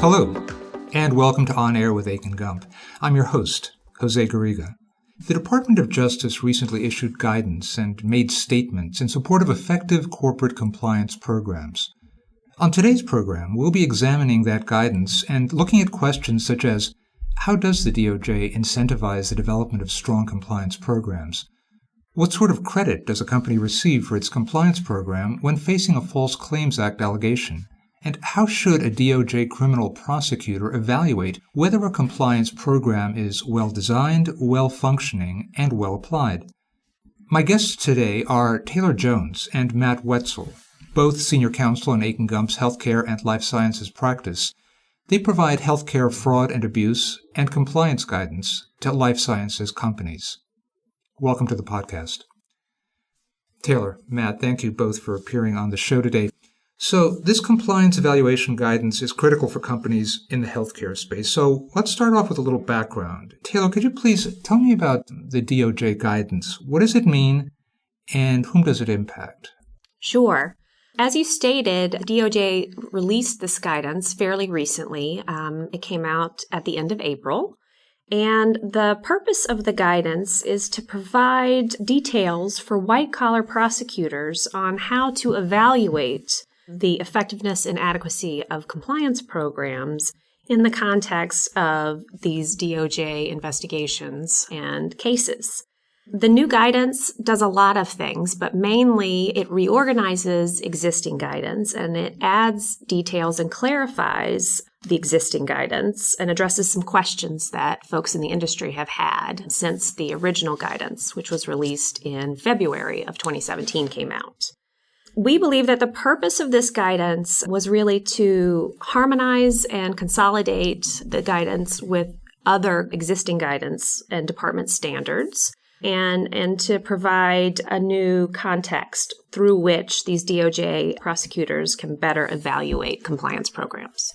Hello, and welcome to On Air with Akin Gump. I'm your host, Jose Garriga. The Department of Justice recently issued guidance and made statements in support of effective corporate compliance programs. On today's program, we'll be examining that guidance and looking at questions such as, how does the DOJ incentivize the development of strong compliance programs? What sort of credit does a company receive for its compliance program when facing a False Claims Act allegation? And how should a DOJ criminal prosecutor evaluate whether a compliance program is well-designed, well-functioning, and well-applied? My guests today are Taylor Jones and Matt Wetzel, both senior counsel in Akin Gump's healthcare and life sciences practice. They provide healthcare fraud and abuse and compliance guidance to life sciences companies. Welcome to the podcast. Taylor, Matt, thank you both for appearing on the show today. So this compliance evaluation guidance is critical for companies in the healthcare space. So let's start off with a little background. Taylor, could you please tell me about the DOJ guidance? What does it mean and whom does it impact? Sure. As you stated, DOJ released this guidance fairly recently. It came out at the end of April. And the purpose of the guidance is to provide details for white-collar prosecutors on how to evaluate the effectiveness and adequacy of compliance programs in the context of these DOJ investigations and cases. The new guidance does a lot of things, but mainly it reorganizes existing guidance and it adds details and clarifies the existing guidance and addresses some questions that folks in the industry have had since the original guidance, which was released in February of 2017, came out. We believe that the purpose of this guidance was really to harmonize and consolidate the guidance with other existing guidance and department standards, and to provide a new context through which these DOJ prosecutors can better evaluate compliance programs.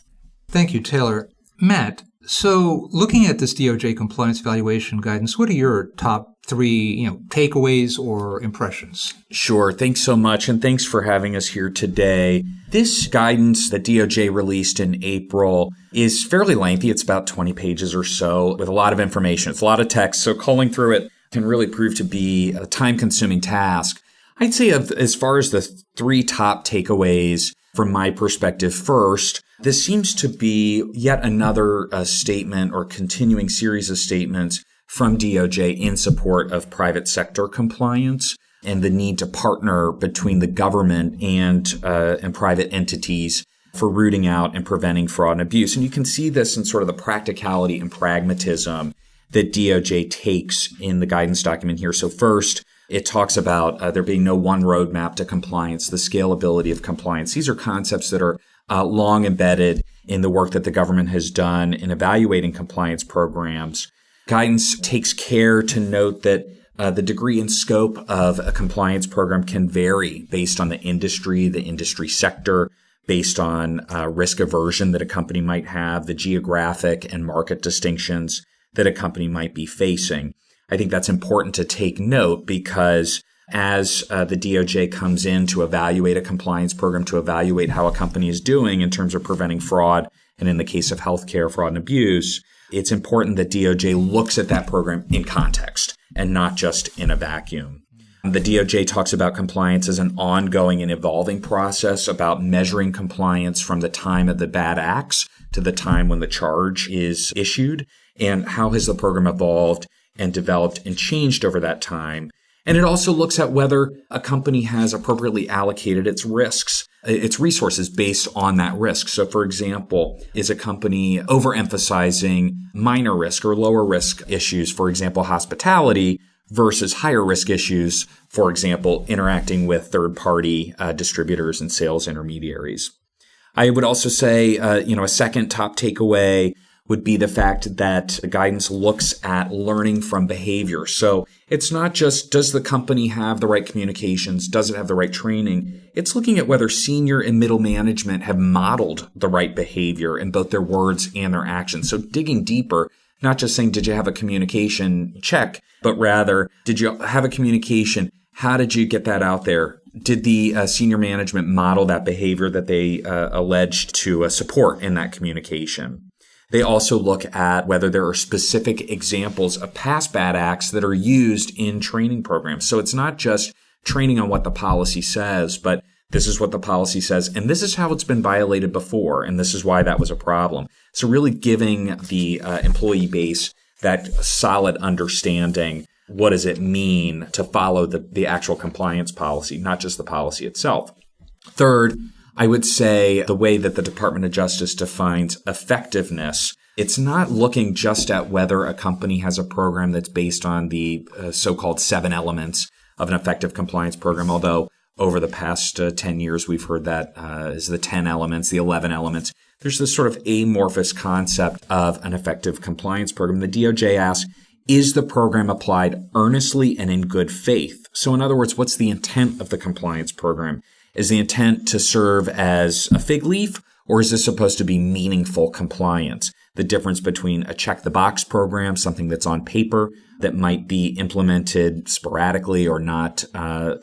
Thank you, Taylor. Matt, so looking at this DOJ compliance evaluation guidance, what are your top three, takeaways or impressions? Sure. Thanks so much. And thanks for having us here today. This guidance that DOJ released in April is fairly lengthy. It's about 20 pages or so with a lot of information. It's a lot of text. So culling through it can really prove to be a time-consuming task. I'd say as far as the three top takeaways from my perspective, first, this seems to be yet another statement or continuing series of statements from DOJ in support of private sector compliance and the need to partner between the government and private entities for rooting out and preventing fraud and abuse. And you can see this in sort of the practicality and pragmatism that DOJ takes in the guidance document here. So first, it talks about there being no one roadmap to compliance, the scalability of compliance. These are concepts that are long embedded in the work that the government has done in evaluating compliance programs. Guidance takes care to note that the degree and scope of a compliance program can vary based on the industry sector, based on risk aversion that a company might have, the geographic and market distinctions that a company might be facing. I think that's important to take note because as the DOJ comes in to evaluate a compliance program, to evaluate how a company is doing in terms of preventing fraud, and in the case of healthcare fraud and abuse, it's important that DOJ looks at that program in context and not just in a vacuum. The DOJ talks about compliance as an ongoing and evolving process, about measuring compliance from the time of the bad acts to the time when the charge is issued, and how has the program evolved and developed and changed over that time. And it also looks at whether a company has appropriately allocated its risks, its resources based on that risk. So, for example, is a company overemphasizing minor risk or lower risk issues, for example, hospitality, versus higher risk issues, for example, interacting with third-party distributors and sales intermediaries. I would also say, a second top takeaway would be the fact that the guidance looks at learning from behavior. So it's not just, does the company have the right communications? Does it have the right training? It's looking at whether senior and middle management have modeled the right behavior in both their words and their actions. So digging deeper, not just saying, did you have a communication check, but rather, did you have a communication? How did you get that out there? did the senior management model that behavior that they alleged to support in that communication? They also look at whether there are specific examples of past bad acts that are used in training programs. So it's not just training on what the policy says, but this is what the policy says, and this is how it's been violated before, and this is why that was a problem. So really giving the employee base that solid understanding. What does it mean to follow the actual compliance policy, not just the policy itself? Third, I would say the way that the Department of Justice defines effectiveness, it's not looking just at whether a company has a program that's based on the so-called 7 elements of an effective compliance program, although over the past 10 years, we've heard that as the 10 elements, the 11 elements. There's this sort of amorphous concept of an effective compliance program. The DOJ asks, is the program applied earnestly and in good faith? So in other words, what's the intent of the compliance program? Is the intent to serve as a fig leaf, or is this supposed to be meaningful compliance? The difference between a check-the-box program, something that's on paper that might be implemented sporadically or not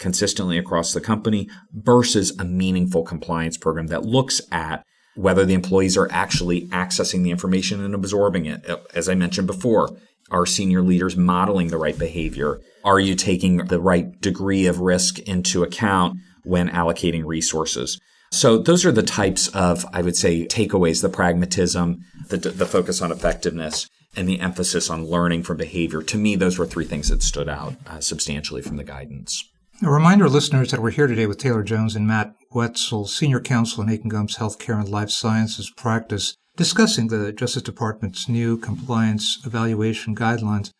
consistently across the company, versus a meaningful compliance program that looks at whether the employees are actually accessing the information and absorbing it. As I mentioned before, are senior leaders modeling the right behavior? Are you taking the right degree of risk into account when allocating resources? So those are the types of, I would say, takeaways, the pragmatism, the focus on effectiveness, and the emphasis on learning from behavior. To me, those were 3 things that stood out substantially from the guidance. A reminder, listeners, that we're here today with Taylor Jones and Matt Wetzel, Senior Counsel in Akin Gump's Healthcare and Life Sciences practice, discussing the Justice Department's new compliance evaluation guidelines.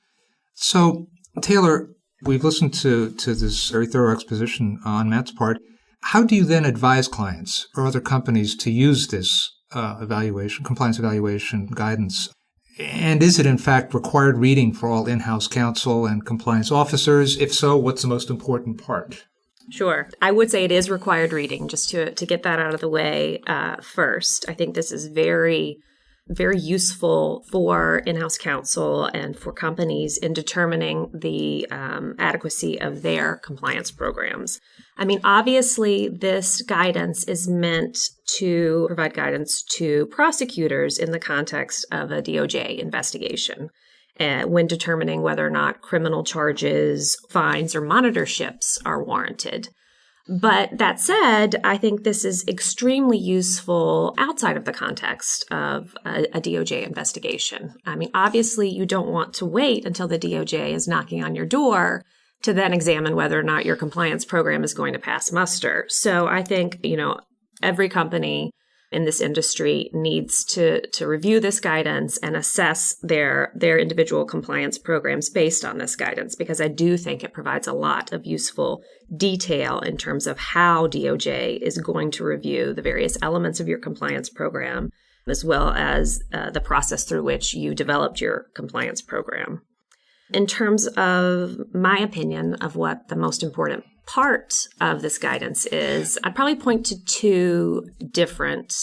So, Taylor, we've listened to this very thorough exposition on Matt's part. How do you then advise clients or other companies to use this compliance evaluation guidance? And is it, in fact, required reading for all in-house counsel and compliance officers? If so, what's the most important part? Sure. I would say it is required reading, just to get that out of the way first. I think this is very, very useful for in-house counsel and for companies in determining the adequacy of their compliance programs. I mean, obviously, this guidance is meant to provide guidance to prosecutors in the context of a DOJ investigation when determining whether or not criminal charges, fines, or monitorships are warranted. But that said, I think this is extremely useful outside of the context of a DOJ investigation. I mean, obviously, you don't want to wait until the DOJ is knocking on your door to then examine whether or not your compliance program is going to pass muster. So I think, every company in this industry needs to review this guidance and assess their individual compliance programs based on this guidance, because I do think it provides a lot of useful detail in terms of how DOJ is going to review the various elements of your compliance program, as well as the process through which you developed your compliance program. In terms of my opinion of what the most important part of this guidance is, I'd probably point to 2 different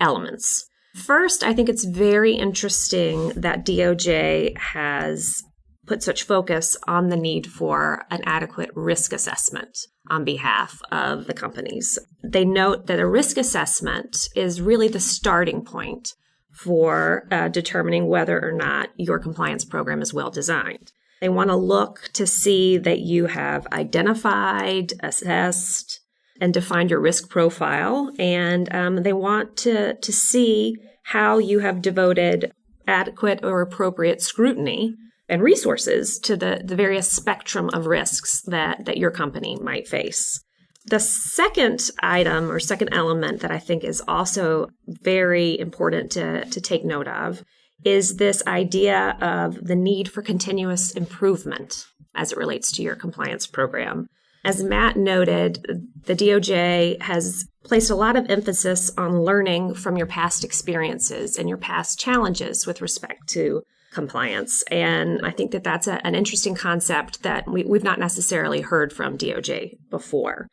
elements. First, I think it's very interesting that DOJ has put such focus on the need for an adequate risk assessment on behalf of the companies. They note that a risk assessment is really the starting point for determining whether or not your compliance program is well designed. They want to look to see that you have identified, assessed, and defined your risk profile, and they want to see how you have devoted adequate or appropriate scrutiny and resources to the various spectrum of risks that your company might face. The second item or second element that I think is also very important to take note of is this idea of the need for continuous improvement as it relates to your compliance program. As Matt noted, the DOJ has placed a lot of emphasis on learning from your past experiences and your past challenges with respect to compliance. And I think that that's an interesting concept that we've not necessarily heard from DOJ before.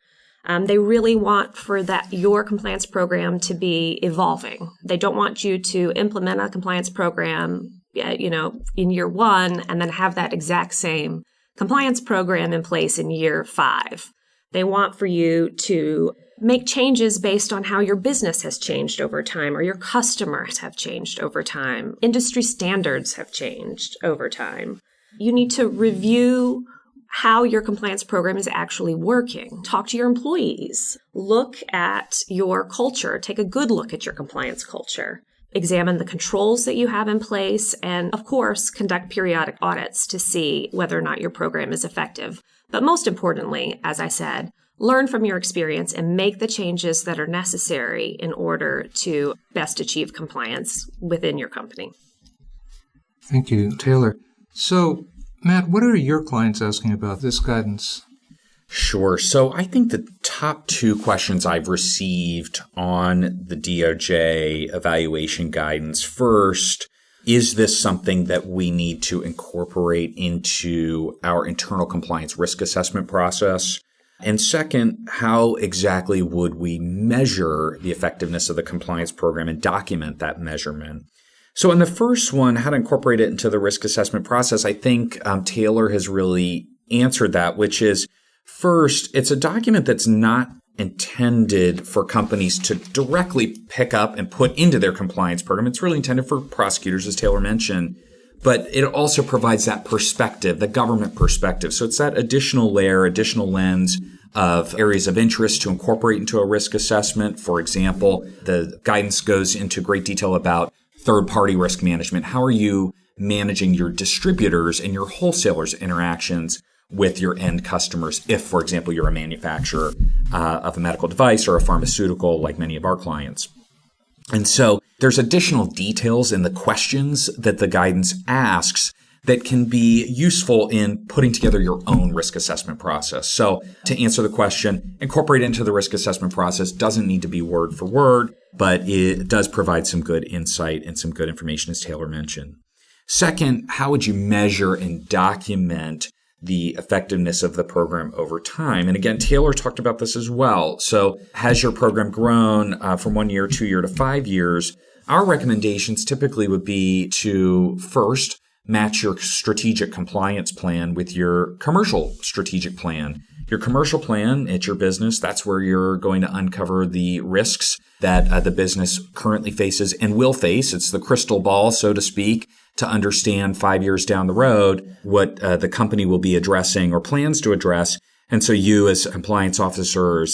They really want for your compliance program to be evolving. They don't want you to implement a compliance program, in year 1 and then have that exact same compliance program in place in year 5. They want for you to make changes based on how your business has changed over time or your customers have changed over time. Industry standards have changed over time. You need to review how your compliance program is actually working. Talk to your employees. Look at your culture. Take a good look at your compliance culture. Examine the controls that you have in place, and of course, conduct periodic audits to see whether or not your program is effective. But most importantly, as I said, learn from your experience and make the changes that are necessary in order to best achieve compliance within your company. Thank you, Taylor. So, Matt, what are your clients asking about this guidance? Sure. So I think the top two questions I've received on the DOJ evaluation guidance. First, is this something that we need to incorporate into our internal compliance risk assessment process? And second, how exactly would we measure the effectiveness of the compliance program and document that measurement? So in the first one, how to incorporate it into the risk assessment process, I think Taylor has really answered that, which is, first, it's a document that's not intended for companies to directly pick up and put into their compliance program. It's really intended for prosecutors, as Taylor mentioned, but it also provides that perspective, the government perspective. So it's that additional layer, additional lens of areas of interest to incorporate into a risk assessment. For example, the guidance goes into great detail about third-party risk management. How are you managing your distributors and your wholesalers' interactions with your end customers if, for example, you're a manufacturer of a medical device or a pharmaceutical like many of our clients. And so there's additional details in the questions that the guidance asks that can be useful in putting together your own risk assessment process. So to answer the question, incorporate into the risk assessment process doesn't need to be word for word, but it does provide some good insight and some good information, as Taylor mentioned. Second, how would you measure and document the effectiveness of the program over time? And again, Taylor talked about this as well. So has your program grown from 1 year, 2 years to 5 years? Our recommendations typically would be to first match your strategic compliance plan with your commercial strategic plan. Your commercial plan at your business, that's where you're going to uncover the risks that the business currently faces and will face. It's the crystal ball, so to speak, to understand 5 years down the road what the company will be addressing or plans to address. And so you as a compliance officer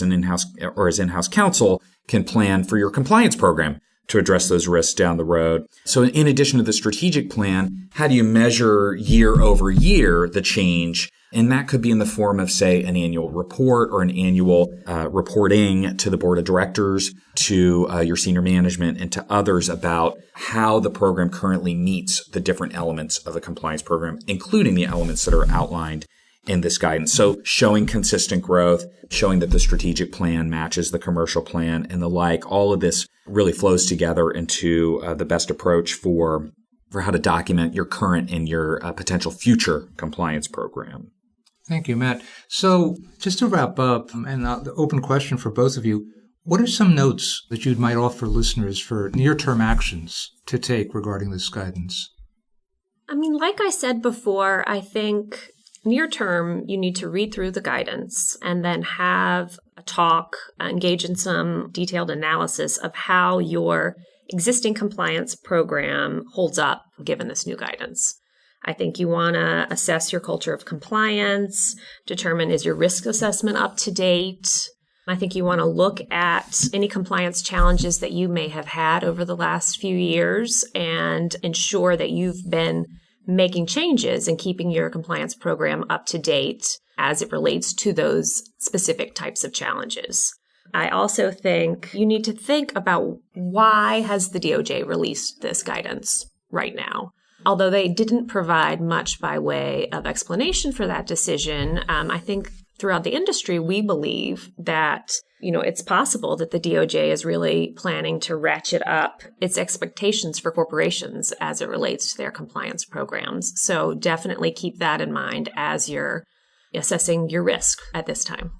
or as in-house counsel can plan for your compliance program to address those risks down the road. So in addition to the strategic plan, how do you measure year over year the change? And that could be in the form of, say, an annual report or an annual reporting to the board of directors, to your senior management, and to others about how the program currently meets the different elements of the compliance program, including the elements that are outlined in this guidance. So showing consistent growth, showing that the strategic plan matches the commercial plan and the like, all of this really flows together into the best approach for how to document your current and your potential future compliance program. Thank you, Matt. So just to wrap up, and the open question for both of you, what are some notes that you might offer listeners for near-term actions to take regarding this guidance? I mean, like I said before, I think near term, you need to read through the guidance and then have a talk, engage in some detailed analysis of how your existing compliance program holds up given this new guidance. I think you want to assess your culture of compliance, determine is your risk assessment up to date. I think you want to look at any compliance challenges that you may have had over the last few years and ensure that you've been making changes and keeping your compliance program up to date as it relates to those specific types of challenges. I also think you need to think about why has the DOJ released this guidance right now. Although they didn't provide much by way of explanation for that decision, I think throughout the industry, we believe that, it's possible that the DOJ is really planning to ratchet up its expectations for corporations as it relates to their compliance programs. So definitely keep that in mind as you're assessing your risk at this time.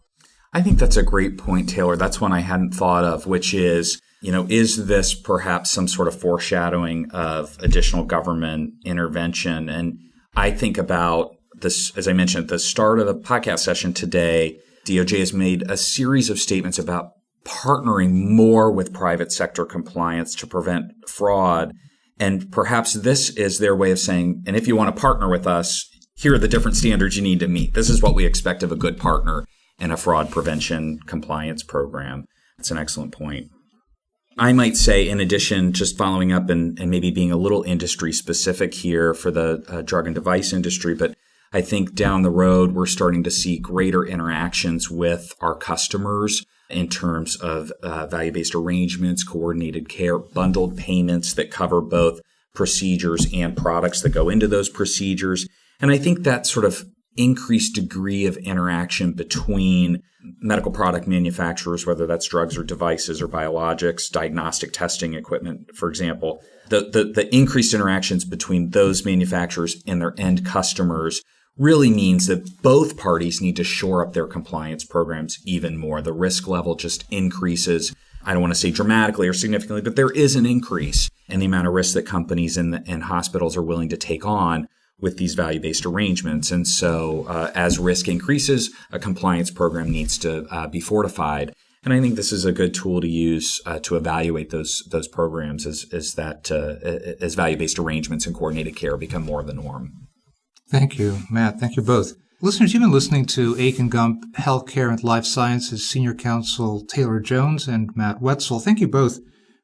I think that's a great point, Taylor. That's one I hadn't thought of, which is, is this perhaps some sort of foreshadowing of additional government intervention? And I think about this, as I mentioned at the start of the podcast session today, DOJ has made a series of statements about partnering more with private sector compliance to prevent fraud. And perhaps this is their way of saying, and if you want to partner with us, here are the different standards you need to meet. This is what we expect of a good partner in a fraud prevention compliance program. That's an excellent point. I might say, in addition, just following up and maybe being a little industry specific here for the drug and device industry, but I think down the road, we're starting to see greater interactions with our customers in terms of value-based arrangements, coordinated care, bundled payments that cover both procedures and products that go into those procedures. And I think that sort of increased degree of interaction between medical product manufacturers, whether that's drugs or devices or biologics, diagnostic testing equipment, for example, the increased interactions between those manufacturers and their end customers really means that both parties need to shore up their compliance programs even more. The risk level just increases. I don't want to say dramatically or significantly, but there is an increase in the amount of risk that companies and hospitals are willing to take on with these value-based arrangements. And so as risk increases, a compliance program needs to be fortified. And I think this is a good tool to use to evaluate those programs as value-based arrangements and coordinated care become more the norm. Thank you, Matt. Thank you both. Listeners, you've been listening to Akin Gump, Healthcare and Life Sciences Senior Counsel Taylor Jones and Matt Wetzel. Thank you both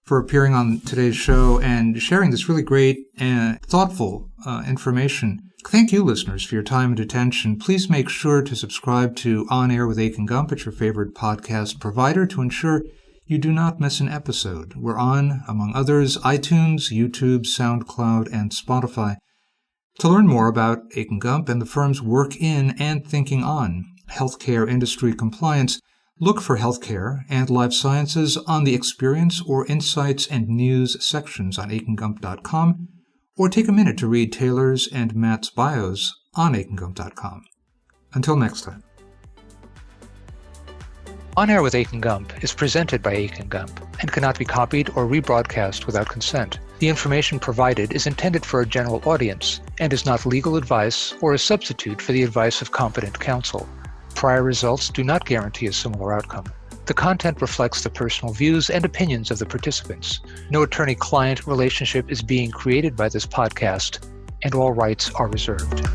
for appearing on today's show and sharing this really great and thoughtful information. Thank you, listeners, for your time and attention. Please make sure to subscribe to On Air with Akin Gump at your favorite podcast provider to ensure you do not miss an episode. We're on, among others, iTunes, YouTube, SoundCloud, and Spotify. To learn more about Akin Gump and the firm's work in and thinking on healthcare industry compliance, look for Healthcare and Life Sciences on the Experience or Insights and News sections on akingump.com, or take a minute to read Taylor's and Matt's bios on akingump.com. Until next time. On Air with Akin Gump is presented by Akin Gump and cannot be copied or rebroadcast without consent. The information provided is intended for a general audience and is not legal advice or a substitute for the advice of competent counsel. Prior results do not guarantee a similar outcome. The content reflects the personal views and opinions of the participants. No attorney-client relationship is being created by this podcast, and all rights are reserved.